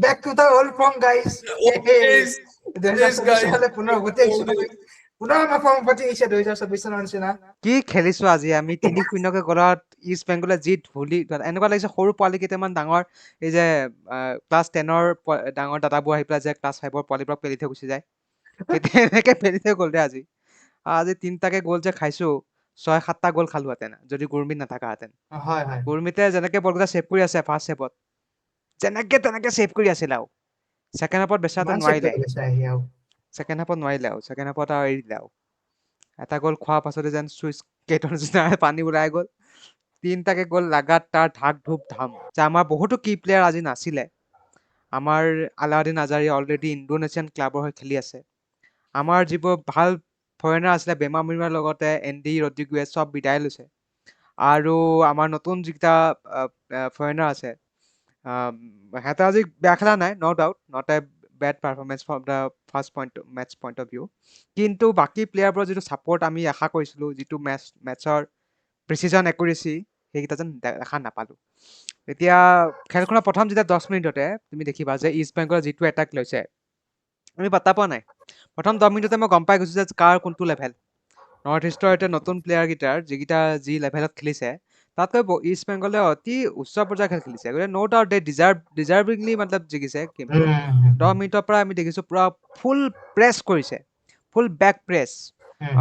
back to the old form, guys. Yes, yes, guys. পুনৰ উভতি আহিছো। পুনৰ আমাৰ ফৰ্ম উভতি আহিছে 2024 চনৰ নিচিনা। কি খেলিছো আজি আমি 3-0কে গলত ইষ্ট বেংগলে যি ধূলি এনেকুৱা লাগিছে সৰু পোৱালি কেইটামান ডাঙৰ এই যে ক্লাছ 10ৰ ডাঙৰ দাদাবোৰ আহি পেলাই যে ক্লাছ 5ৰ পোৱালিবোৰক পেলি থৈ গুচি যায় তেতিয়া এনেকে পেলি থৈ গ'ল দে আজি 3টাকে গ'ল যে খাইছো 6-7টা গ'ল খালোহেঁতেন যদি গুৰমিত নাথাকাহেঁতেন হয় হয় গুৰমিতে যেনেকে বলকেইটা ছেভ কৰি আছে ফাৰ্ষ্ট ছেভত যেনেকে তেনেকে ছেভ কৰি আছিল আৰু ছেকেণ্ড হাফত বেচাটো নোৱাৰিলে ছেকেণ্ড হাফত নোৱাৰিলে আৰু ছেকেণ্ড হাফত আৰু এৰি দিলে আৰু এটা গ'ল খোৱাৰ পাছতে যেন চুইচ কেইটাৰ নিচিনা পানী ওলাই গ'ল 3টাকে গ'ল লাগাতাৰ ধাক ধূপ ধাম যে আমাৰ বহুতো কি প্লেয়াৰ আজি নাছিলে আমাৰ আলাউদ্দিন আজাৰী অলৰেডি ইণ্ডোনেছিয়ান ক্লাবৰ হৈ খেলি আছে আমাৰ যিবোৰ ভাল ফৰেনাৰ আছিলে বেমা মিৰাৰ লগতে এণ্ডি ৰড্ৰিগুৱেজ চব বিদায় লৈছে আৰু আমাৰ নতুন যিকেইটা ফৰেনাৰ আছে সিহঁতে আজি বেয়া খেলা নাই no' doubt not a bad performance from the first match point of view কিন্তু বাকী প্লেয়াৰবোৰৰ যিটো ছাপৰ্ট আমি আশা কৰিছিলোঁ যিটো মেটচৰ প্ৰিচিজন একুৰেচি সেইকেইটা যেন দেখা নাপালোঁ এতিয়া খেলখনৰ প্ৰথম যেতিয়া 10 মিনিটতে তুমি দেখিবা যে ইষ্ট বেংগলৰ যিটো এটাক লৈছে আমি পাত্তা পোৱা নাই প্ৰথম 10 মিনিটতে মই গম পাই গৈছোঁ যে কাৰ কোনটো লেভেল নৰ্থ ইষ্টৰ এতিয়া নতুন প্লেয়াৰকেইটাৰ যিকেইটা যি লেভেলত খেলিছে তাতকৈ ইষ্ট বেংগলে অতি উচ্চ পৰ্যায়ৰ খেল খেলিছে গতিকে ন' ডাউট দে ডিজাৰ্ভিংলি মতলব জিকিছে গেমটো 10 মিনিটৰ পৰা আমি দেখিছোঁ পুৰা ফুল প্ৰেছ কৰিছে ফুল বেক প্ৰেছ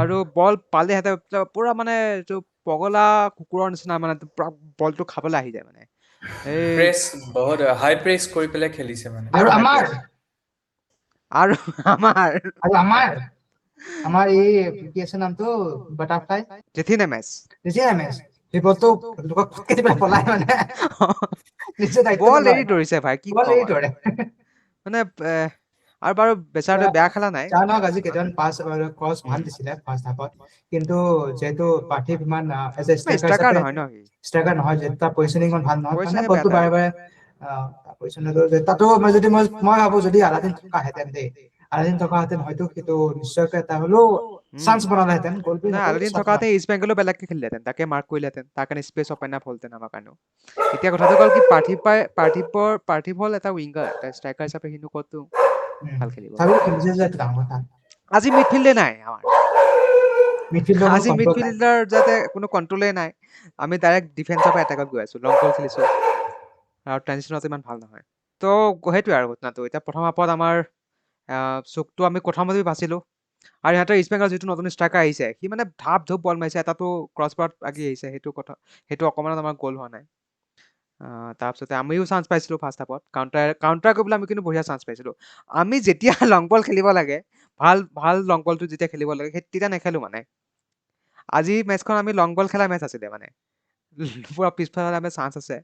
আৰু বল পালে সিহঁতে পুৰা মানে এইটো পগলা কুকুৰৰ নিচিনা মানে পুৰা বলটো খাবলৈ আহি যায় মানে প্ৰেছ বহুত হাই প্ৰেছ কৰি পেলাই খেলিছে মানে আৰু আমাৰ এই কি আছে নামটো বাটাৰফ্লাই জেঠিনে মেচ সেই বলটো লোকক কেতিয়াবা পলাই মানে বল এৰি দৌৰিছে ভাই কি বল এৰি দৌৰে মানে আৰু বাৰু বেচাৰটো বেয়া খেলা নাই চানক আজি কেইটামান পাছ ক্ৰছ ভাল দিছিলে ফাৰ্ষ্ট হাফত কিন্তু যেহেতু পাৰ্থিব ইমান এজ এ ষ্ট্ৰাইকাৰ নহয় ন ষ্ট্ৰাইকাৰ নহয় যে তাৰ পজিশনিং ইমান ভাল নহয় মানে পজিচনে বলটো বেয়া বাৰে তাতো মই ভাবো যদি আলাদিন থকাহেঁতেন দেই আলাদিন থকাহেঁতেন হয়তো সেইটো নিশ্চয়কৈ এটা হ'লেও চান্স বনালেহেঁতেন গ'লটো নাই আলাদিন থকাতে ইষ্ট বেংগলো বেলেগকে খেলিলেহেঁতেন তাকে মাৰ্ক কৰিলেহেঁতেন তাৰ কাৰণে স্পেচ অপেন আপ হ'লহেঁতেন আমাৰ কাৰণেও এতিয়া কথাটো হ'ল কি পাৰ্থিৱ হ'ল এটা উইংগাৰ এটা ষ্ট্ৰাইকাৰ হিচাপে সিনো ক'তো ভাল খেলিব আজি মিডফিল্ডে নাই আমাৰ আজি মিডফিল্ডৰ যাতে কোনো কণ্ট্ৰলে নাই আমি ডাইৰেক্ট ডিফেন্সৰ পৰা এটেকত গৈ আছো লং বল খেলিছো আৰু ট্ৰেনজিশ্যনত ইমান ভাল নহয় তো সেইটোৱে আৰু ঘটনাটো এতিয়া প্ৰথম হাফত আমাৰ চুকটো আমি প্ৰথমতে বাচিলোঁ আৰু সিহঁতৰ ইষ্ট বেংগলৰ যিটো নতুন ষ্ট্ৰাইকাৰ আহিছে সি মানে ধাপ ধূপ বল মাৰিছে এটাতো ক্ৰছবাৰত আগি আহিছে সেইটো অকণমানত আমাৰ গ'ল হোৱা নাই তাৰপিছতে আমিও চান্স পাইছিলোঁ ফাৰ্ষ্ট হাফত কাউণ্টাৰ কৰিবলৈ আমি কিন্তু বঢ়িয়া চান্স পাইছিলোঁ আমি যেতিয়া লং বল খেলিব লাগে ভাল লং বলটো যেতিয়া খেলিব লাগে তেতিয়া নেখেলোঁ মানে আজি মেটচখন আমি লং বল খেলা মেটচ আছিলে মানে পুৰা পিছফালে আমি চান্স আছে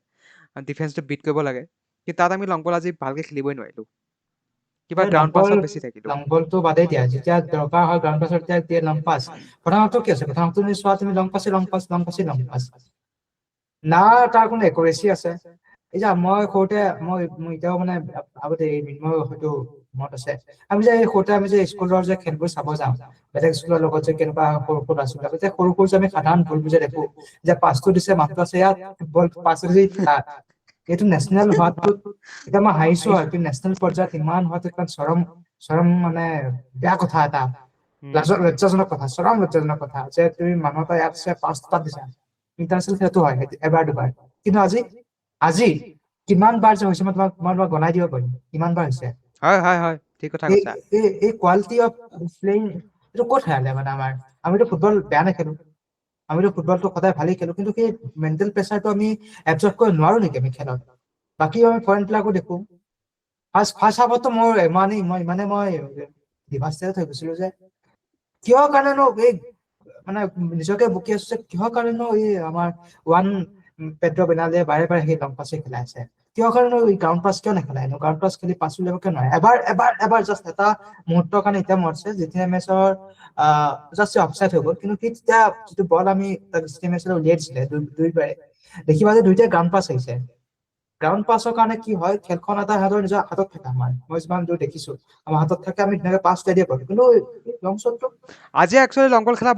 ডিফেন্সটো বিট কৰিব লাগে কিন্তু তাত আমি লং বল আজি ভালকৈ খেলিবই নোৱাৰিলোঁ কিবা গ্ৰাউণ্ড পাছত বেছি থাকিলোঁ লং বলটো বাদেই দিয়া যেতিয়া দৰকাৰ হয় গ্ৰাউণ্ড পাছত তেতিয়া লং পাছ প্ৰথমটো কি আছে প্ৰথমটো চোৱা তুমি লং পাছ না তাৰ কোনো একুৰেচি আছে এই যে মই সৰুতে মই এতিয়াও মানে আগতে মই হয়তো মনত আছে আমি যে সৰুতে আমি যে স্কুলৰ যে খেলবোৰ চাব যাওঁ বেলেগ স্কুলৰ লগত যে কেনেকুৱা সৰু সৰু আছিলে যে সৰু যে আমি সাধাৰণ ভুল বুজে দেখো যে পাছটো দিছে মানুহটো আছে ইয়াত বল পাছ এইটো নেশ্যনেল হোৱাটো এতিয়া মই হাঁহিছো আৰু নেশ্যনেল পৰ্যায়ত ইমান হোৱাটো ইমান চৰম মানে বেয়া কথা এটা লজ্জাজনক কথা চৰম লজ্জাজনক কথা যে তুমি মানুহ এটা ইয়াত আছে পাঁচটা দিছা ইণ্টাৰনেশ্যনেল খেলতো হয় এবাৰ দুবাৰ কিন্তু আজি কিমান বাৰ যে হৈছে মই তোমাক গণাই দিব পাৰিম কিমান বাৰ হৈছে হয় ঠিক কথা কৈছা এই কোৱালিটি অফ প্লেইং এইটো ক'ত হেৰালে মানে আমিতো ফুটবল বেয়া নেখেলো আমিতো ফুটবলটো সদায় ভালেই খেলো কিন্তু সেই মেণ্টেল প্ৰেচাৰটো আমি এবজৰ্ব কৰিব নোৱাৰো নেকি আমি খেলত বাকী আমি পইণ্টবিলাকো দেখো ফাৰ্ষ্ট হাফতো মোৰ মই ডিভাষ্টেটেড হৈ গৈছিলো যে কিহৰ কাৰণেনো এই মানে নিজকে বকি আছো যে কিহৰ কাৰণেনো এই আমাৰ পেড্ৰ বেনালে বাৰে সেই লং পাছে খেলাই আছে কিহৰ কাৰণে গ্ৰাউণ্ড পাছ কিয় নেখেলাই গ্ৰাউণ্ড পাছ খেলি পাছ উলিয়াব কিয় নোৱাৰে এবাৰ জাষ্ট এটা মুহূৰ্তৰ কাৰণে এতিয়া মৰিছে যেতিয়া মেচৰ জাষ্ট অফচাইড হৈ গ'ল কিন্তু সি তেতিয়া যিটো বল আমি উলিয়াই দিছিলে দুইবাৰে দেখিবা যে দুইটাই গ্ৰাউণ্ড পাছ আহিছে গ্ৰাউণ্ড পাছৰ কাৰণে কি হয় খেলখন এটা সিহঁতৰ নিজৰ হাতত থাকে আমাৰ মই যিমান দূৰ দেখিছো আমাৰ হাতত থাকে আমি ধুনীয়াকে পাছ দিয়ে পাৰো কিন্তু লং শ্বটটো আজি একচুৱেলি লং বল খেলা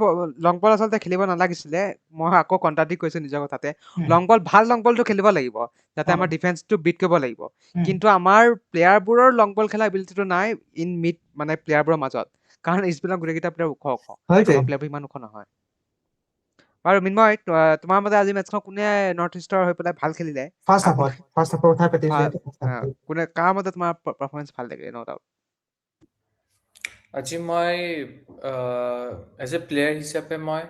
লং বল আচলতে খেলিব নালাগিছিলে মই আকৌ কণ্ট্ৰাডিক্ট কৰিছো নিজৰ কথাতে লং বল ভাল লং বলটো খেলিব লাগিব যাতে আমাৰ ডিফেন্সটো বিট কৰিব লাগিব কিন্তু আমাৰ প্লেয়াৰবোৰৰ লং বল খেলা এবিলিটিটো নাই ইন মিড মানে প্লেয়াৰবোৰৰ মাজত কাৰণ ইছবিলাক গোটেইকেইটা প্লেয়াৰ ওখ ওখ হয়তো আমাৰ প্লেয়াৰবোৰ ইমান ওখ নহয় বাৰু মিন্ময় তোমাৰ মতে আজি মেটচখন কোনে নৰ্থ ইষ্টৰ হৈ পেলাই ভাল খেলিলে ফাৰ্ষ্ট হাফৰ কথা পাতিছো কোনে কাৰ মতে তোমাৰ পাৰফৰ্মেঞ্চ ভাল লাগে ন ডাউট আজি মই এজ এ প্লেয়াৰ হিচাপে মই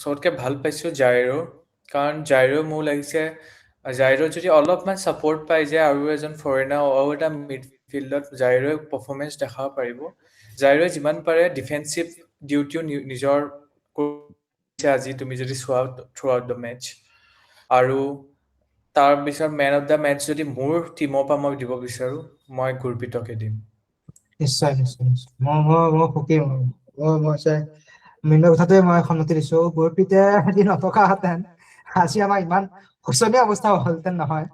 চবতকে ভাল পাইছোঁ জাইৰো কাৰণ জাইৰো মোৰ লাগিছে জাইৰো যদি অলপমান ছাপৰ্ট পাই যায় আৰু এজন ফৰেনাৰ আৰু এটা মিডফিল্ডত জাইৰোৱে পাৰফৰ্মেঞ্চ দেখাব পাৰিব জাইৰোৱে যিমান পাৰে ডিফেন্সিভ ডিউটিও নিজৰ কৰিছে আজি তুমি যদি চোৱা থ্ৰু আউট দ্য মেটচ আৰু তাৰপিছত মেন অফ দ্য মেটচ যদি মোৰ টীমৰ পৰা মই দিব বিচাৰোঁ মই গুৰপ্ৰীতকে দিম নিশ্চয় মই সুখী মই মেইনৰ কথাটোৱে মই সন্মতি দিছো গুৰপ্ৰীতে যদি নথকাহেঁতেন আজি আমাৰ ইমান শোচনীয় অৱস্থা হলহেঁতেন নহয়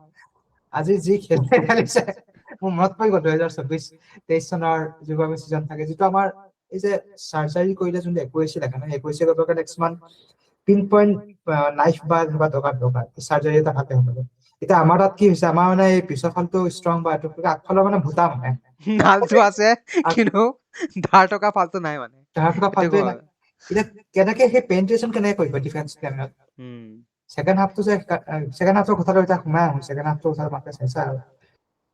আজি যি খেলিছে মোৰ মনত পৰি গ'ল 2024-23 চনৰ যুৱ চিজন থাকে যিটো আমাৰ এই যে চাৰ্জাৰী কৰিলে যোনটো একুৰেচি লাগে ন একুৰেচি কৰিবৰ কাৰণে কিছুমান পিন পইণ্ট নাইফ বা কিবা দৰকাৰ চাৰ্জাৰী এটা ভালকে হ'ব এতিয়া আমাৰ তাত কি হৈছে আমাৰ মানে এই পিছৰ ফালটো ষ্ট্ৰং বা আগফালৰ মানে ভূটা মানে নালটো আছে কিন্তু ধাৰ টকা ফালটো নাই মানে তাৰ থকা ফালটোৱে নাই এতিয়া কেনেকে সেই পেনিট্ৰেশ্যন কেনেকে কৰিব ডিফেন্স লাইনত ছেকেণ্ড হাফটো যে ছেকেণ্ড হাফৰ কথাটো এতিয়া সোমাই আহো ছেকেণ্ড হাফটো কথা ভালকে চাইছা আৰু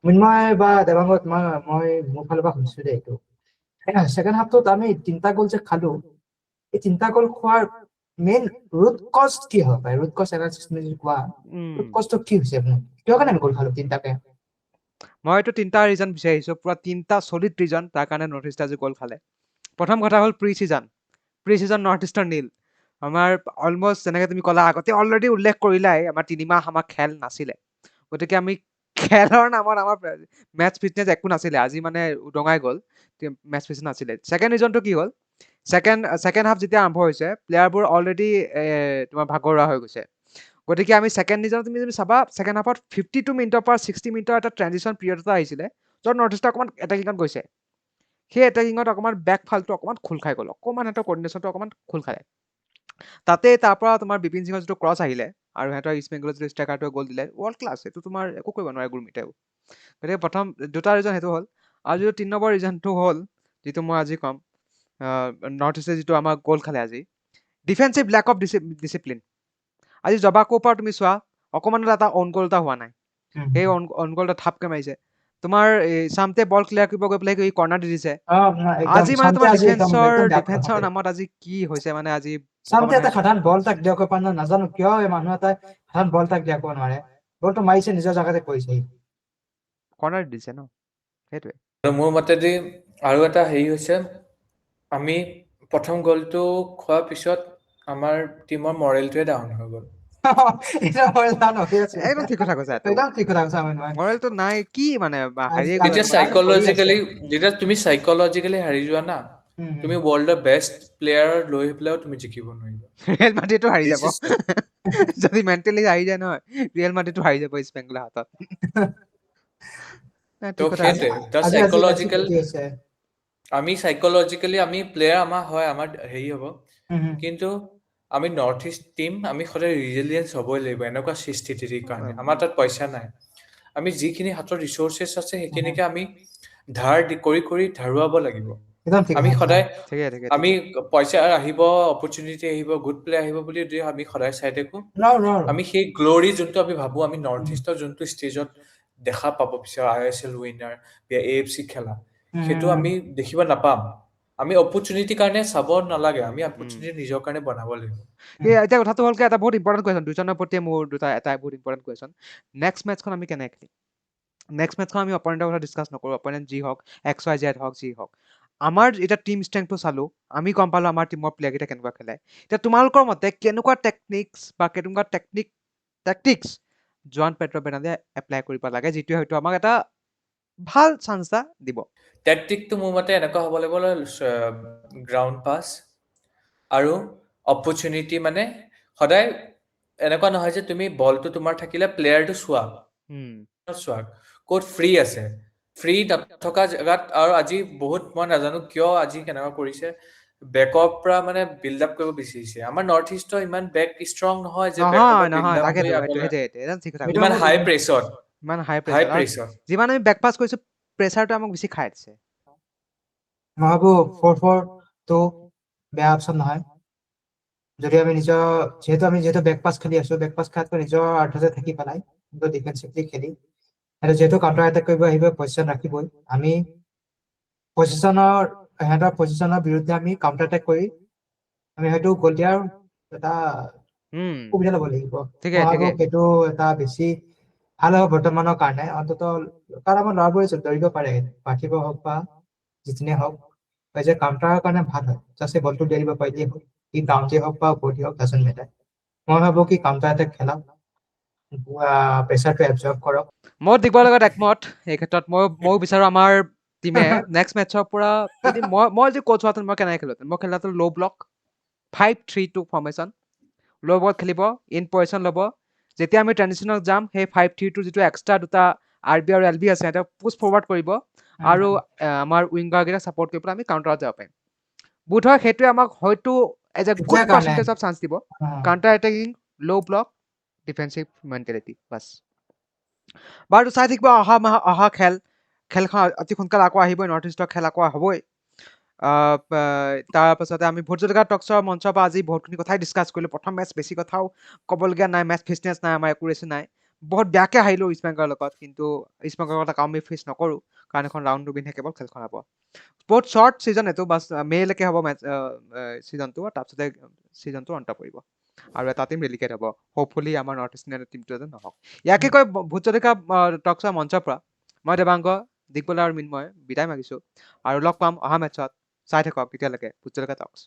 মিন্ময় বা দেৱাংগ মই মোৰ ফালৰ পৰা শুনিছো দেই এইটো ছেকেণ্ড হাফটোত আমি 3টা গ'ল যে খালো এই 3টা গ'ল খোৱাৰ মেইন ৰুট কজ কি হ'ব পাৰে ৰুট কজ এনালাইচিছ যদি কোৱা ৰুট কজটো কি হৈছে কিয় কাৰণে আমি গ'ল খালো 3টাকে মইতো 3টা ৰিজন বিচাৰিছো পুৰা 3টা সলিড ৰিজন তাৰ কাৰণে নৰ্থ ইষ্ট আজি গ'ল খালে প্ৰথম কথা হ'ল প্ৰি চিজন নৰ্থ ইষ্টৰ নীল আমাৰ অলমষ্ট যেনেকে তুমি ক'লা আগতে অলৰেডি উল্লেখ কৰিলাই আমাৰ 3 মাহ আমাৰ খেল নাছিলে গতিকে আমি খেলৰ নামত আমাৰ মেটচ ফিটনেছ একো নাছিলে আজি মানে উদঙাই গ'ল মেটচ ফিটনেছ নাছিলে ছেকেণ্ড ৰিজনটো কি হ'ল ছেকেণ্ড হাফ যেতিয়া আৰম্ভ হৈছে প্লেয়াৰবোৰ অলৰেডি তোমাৰ ভাগৰুৱা হৈ গৈছে গতিকে আমি ছেকেণ্ড ৰিজন তুমি যদি চাবা ছেকেণ্ড হাফত 52 মিনিটৰ পৰা 60 মিনিটৰ এটা ট্ৰেনজিশ্যন পিৰিয়ড এটা আহিছিলে য'ত নৰ্থ ইষ্ট অকণমান এটেকিঙত গৈছে সেই এটেকিঙত অকণমান বেক ফালটো অকণমান খোল খাই গ'ল অকণমান সিহঁতৰ কৰ্ডিনেশ্যনটো অকণমান খোল খালে তাতে তাৰ পৰা তোমাৰ বিপিন সিঙৰ যিটো ক্ৰছ আহিলে আৰু সিহঁতৰ ইষ্ট বেংগলৰ যিটো ষ্ট্ৰাইকাৰটোৱে গ'ল দিলে ৱৰ্ল্ড ক্লাছ এইটো তোমাৰ একো কৰিব নোৱাৰে গুৰমিতেও গতিকে প্ৰথম 2টা ৰিজন সেইটো হ'ল আৰু যিটো 3 নম্বৰ ৰিজনটো হ'ল যিটো মই আজি ক'ম নৰ্থ ইষ্টে যিটো আমাৰ গ'ল খালে আজি ডিফেন্সিভ লেক অফ ডিচিপ্লিন আজি জবাকোৰ পৰা তুমি চোৱা অকণমান এটা অন গ'ল এটা হোৱা নাই সেই অন গ'ল এটা থাপকে মাৰিছে তোমাৰ চামতে বল ক্লিয়াৰ কৰিব গৈ পেলাই কৰ্ণাৰ দি দিছে আজি মানে তোমাৰ ডিফেন্সৰ নামত আজি কি হৈছে মানে আজি চামতে এটা সাধাৰণ বল তাক দিয়াব পৰা নাই নাজানো কিয় এই মানুহ এটা সাধাৰণ বল তাক দিয়াব নোৱাৰে বলটো মাৰিছে নিজৰ জাগাতে কৰিছে কৰ্ণাৰ দিছে ন সেইটোৱে মোৰ মতেদি আৰু এটা হেৰি হৈছে আমি প্ৰথম গ'লটো খোৱাৰ পিছত আমাৰ টীমৰ মৰেলটোৱে ডাউন হৈ গ'ল একদম ঠিক কথা কৈছা মৰেলটো নাই কি মানে যেতিয়া তুমি চাইকলজিকেলি হাৰি যোৱা না তুমি ৱৰ্ল্ডৰ বেষ্ট প্লেয়াৰ লৈ পেলাইও তুমি জিকিব নোৱাৰিবা ৰিয়েল মাদ্ৰিদটো হাৰি যাব যদি মেণ্টেলি হাৰি যায় নহয় ৰিয়েল মাদ্ৰিদটো হাৰি যাব ইষ্ট বেংগলৰ হাতত আমি চাইকলজিকেলি আমি প্লেয়াৰ আমাৰ হয় আমাৰ হেৰি হ'ব কিন্তু আমি নৰ্থ ইষ্ট টীম আমি সদায় ৰিজিলিয়েঞ্চ হ'বই লাগিব এনেকুৱা স্থিতিৰ কাৰণে আমাৰ তাত পইচা নাই আমি যিখিনি হাতৰ ৰিচোৰ্চেছ আছে সেইখিনিকে আমি ধাৰ কৰি ধাৰুৱাব লাগিব আমি সদায় আমি পইচা আহিব অপৰচুনিটি আহিব গুড প্লে আহিব বুলি যদি আমি সদায় চাই থাকো আমি সেই গ্ল'ৰি যোনটো আমি ভাবো আমি নৰ্থ ইষ্টৰ যোনটো ষ্টেজত দেখা পাব বিচাৰো ISL উইনাৰ বা AFC খেলা সেইটো আমি দেখিব নাপাম আমি অপৰচুনিটিৰ কাৰণে চাব নালাগে আমি অপৰচুনিটি নিজৰ কাৰণে বনাব লাগিব এতিয়া কথাটো হ'ল কি এটা বহুত ইম্পৰ্টেণ্ট কুৱেশ্যন দুজনৰ প্ৰতি মোৰ এটা বহুত ইম্পৰ্টেণ্ট কুৱেশ্যন নেক্সট মেটচখন আমি কেনেকৈ খেলিম নেক্সট মেটচখন আমি অপনেণ্টৰ কথা ডিছকাছ নকৰোঁ অপনেণ্ট যি হওক XYZ হওক যি হওক আমাৰ এতিয়া টিম ষ্ট্ৰেংথটো চালোঁ আমি গম পালোঁ আমাৰ টিমৰ প্লেয়াৰকেইটা কেনেকুৱা খেলে এতিয়া তোমালোকৰ মতে কেনেকুৱা টেকনিক্স বা কেনেকুৱা টেকটিক্স জোৱান পেড্ৰ বেৰ্নাৰ্ডে এপ্লাই কৰিব লাগে যিটোৱে হয়তো আমাক এটা ভাল চান্স এটা দিব টেকটিকটো মোৰ মতে এনেকুৱা হ'ব লাগিব গ্ৰাউণ্ড পাছ আৰু অপৰচুনিটি মানে সদায় এনেকুৱা নহয় যে তুমি বলটো তোমাৰ থাকিলে প্লেয়াৰটো চোৱা চোৱা ক'ত ফ্ৰী আছে ফ্ৰী নথকা জেগাত আৰু আজি বহুত মই নাজানো কিয় আজি কেনেকুৱা কৰিছে বেকৰ পৰা মানে বিল্ড আপ কৰিব বিচাৰিছে আমাৰ নৰ্থ ইষ্টৰ ইমান বেক ষ্ট্ৰং নহয় যে বেকৰ পৰা বিল্ড আপ তাকেতো কৰি এইটো আগলৈ একদম ঠিক কথা ইমান হাই প্ৰেছৰ ইমান হাই হাই প্ৰেছাৰ প্ৰেছৰ যিমান আমি বেক পাছ কৰিছো প্ৰেছাৰটো আমাক বেছি খাই দিছে মই ভাবো 4-4 টো বেয়া অপচন নহয় যদি আমি যিহেতু বেক পাছ খেলি আছো বেক পাছ খেলাতকৈ নিজৰ আৰ্ধতে থাকি পেলাই কিন্তু ডিফেন্সিভলি খেলি আৰু যিহেতু কাউণ্টাৰ এটেক কৰিব আহিব পজিশ্যন ৰাখিবই আমি সিহঁতৰ পজিশ্যনৰ বিৰুদ্ধে আমি কাউণ্টাৰ এটেক কৰি আমি হয়তো গ'ল দিয়াৰ এটা সুবিধা ল'ব লাগিব ঠিকে মই ভাবো ঠিকে সেইটো এটা বেছি ভাল হ'ব বৰ্তমানৰ কাৰণে অন্ততঃ কাৰণ আমাৰ ল'ৰাবোৰে দৌৰিব পাৰে পাৰ্থিব হওক বা যিজনে হওক যে কাউণ্টাৰৰ কাৰণে ভাল হয় জাষ্ট বলটো দি দিব পাৰিলেই হ'ল ই গ্ৰাউণ্ডে হওক বা ওপৰতে হওক ডাজন্ট মেটাৰ মই ভাবো কি কাউণ্টাৰ এটেক খেলাওক প্ৰেছাৰটো এবজৰ্ব কৰক মই দিগবৰ লগত একমত এই ক্ষেত্ৰত ময়ো বিচাৰো আমাৰ টিমে নেক্সট মেটছৰ পৰা যদি মই যদি কোচ হোৱাহেঁতেন মই কেনেকৈ খেলোহেঁতেন মই খেলাহেঁতেন ল' ব্লক 5-3-2 ফৰ্মেশ্যন ল' বল খেলিব ইন পজিশ্যন ল'ব যেতিয়া আমি ট্ৰেডিশ্যনেল যাম সেই 5-3-2 যিটো এক্সট্ৰা দুটা আৰ বি আৰু এল বি আছে সিহঁতে পুছ ফৰৱাৰ্ড কৰিব আৰু আমাৰ উইংগাৰকেইটা ছাপৰ্ট কৰি পেলাই আমি কাউণ্টাৰত যাব পাৰিম বোধ হয় সেইটোৱে আমাক হয়তো as a good percentage of chance দিব counter attacking low' block defensive mentality বাছ বাৰু চাই থাকিব অহা খেলখন অতি সোনকালে আকৌ আহিবই নৰ্থ ইষ্টৰ খেল আকৌ হ'বই তাৰপাছতে আমি ভোট জলকীয়া টক্সৰ মঞ্চৰ পৰা আজি বহুতখিনি কথাই ডিছকাছ কৰিলোঁ প্ৰথম মেটচ বেছি কথাও ক'বলগীয়া নাই মেটচ ফিটনেছ নাই আমাৰ একুৰেচি নাই বহুত বেয়াকৈ হাৰিলোঁ ইষ্ট বেংগলৰ লগত কিন্তু ইষ্ট বেংগলৰ লগত আকৌ আমি ফেচ নকৰোঁ কাৰণ এখন ৰাউণ্ড ৰবিনহে কেৱল খেলখন হ'ব বহুত শ্বৰ্ট ছিজন এইটো বাছ মে'লৈকে হ'ব মেটচ ছিজনটো তাৰপিছতে ছিজনটো অন্ত পৰিব আৰু এটা টিম ৰেলিকেট হ'ব হোপফুলি আমাৰ নৰ্থ ইষ্ট ইউনাইটেড টিমটো যেন নহওক ইয়াকে কৈ ভোট জলকীয়া টক্সৰ মঞ্চৰ পৰা মই দেৱাংগ দিগবল আৰু মিন্ময় বিদায় মাগিছোঁ আৰু লগ পাম অহা মেটচত চাই থাকক এতিয়ালৈকে ভোট জলকীয়া টক্স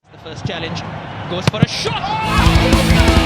The first challenge goes for a shot. Oh!